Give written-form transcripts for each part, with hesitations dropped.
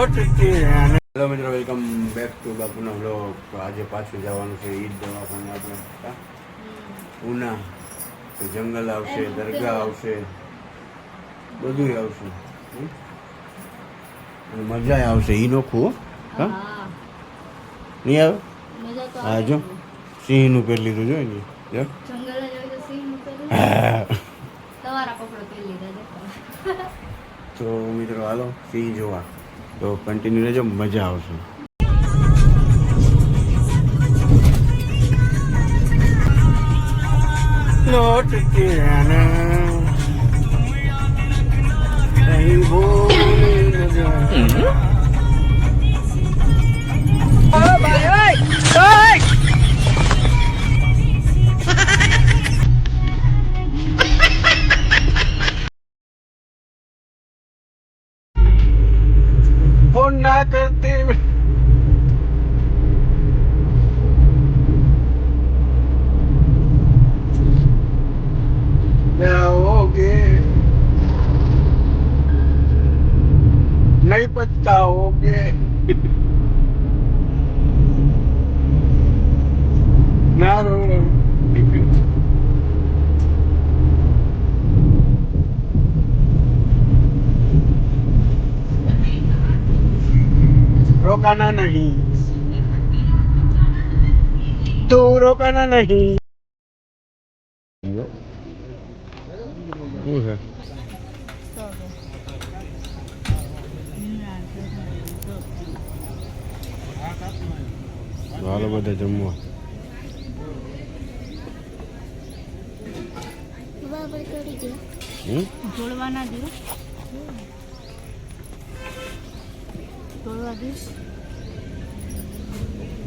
Hello મિત્રો, welcome back to બાપુના vlog. આજે પાછું જવાનું છે ઈદ દવાખાને આપણે ઉના. તો જંગલ આવશે, દરગાહ આવશે, બધું આવશે અને મજા આવશે. ઈ નોખું હા નહીં આવે. હા જો સિંહનું પહેરી લીધું જોઈ ને જો તો મિત્રો હાલો સિંહ જોવા. તો કન્ટિન્યુ રહેજો, મજા આવશે. લોટ કે फोन ना करते जाओगे नहीं पछताओगे ना रो रोकाना नहीं, तू रोकाना नहीं. શું છે? હાલો બધા જમવા. જોડવાના દિવસ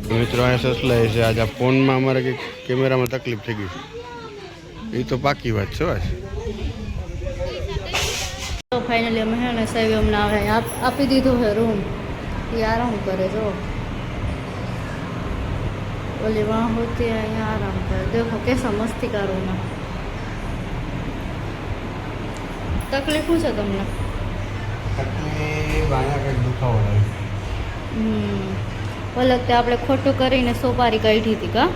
મિત્રો અહીંયા સસલાય છે. આજે ફોનમાં અમારે કંઈક કેમેરામાં તકલીફ થઈ ગઈ છે. એ તો પાકી વાત છે. તો ફાઇનલી અમે હે ને સાહેબ અમને આવે આપી દીધો છે રૂમ. એ આરામ કરે જો ઓલી વहाँ होती है यहाँ आराम करे. देखो कैसा मस्ती का रूम है. तकलीफ શું છે તમને? તકલીફ અહીંયા કંઈક દુખાવો રહે. વખતે આપણે ખોટું કરીને સોપારી કાઢી હતી કા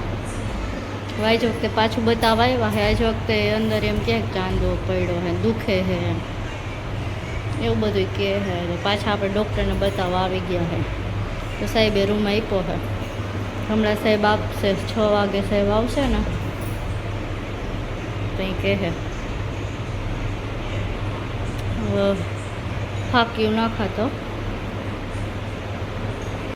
આજ વખતે પાછું બતાવવા આવ્યા હે. આજ વખતે અંદર એમ ક્યાંક ચાંદો પડ્યો હે, દુખે હે એમ એવું બધું કહે હે. પાછા આપણે ડૉક્ટરને બતાવવા આવી ગયા હે. તો સાહેબે રૂમ આપ્યો હે. હમણાં સાહેબ આપશે 6 વાગે સાહેબ આવશે ને તો એ કહે હે થાક્યું ના ખાતો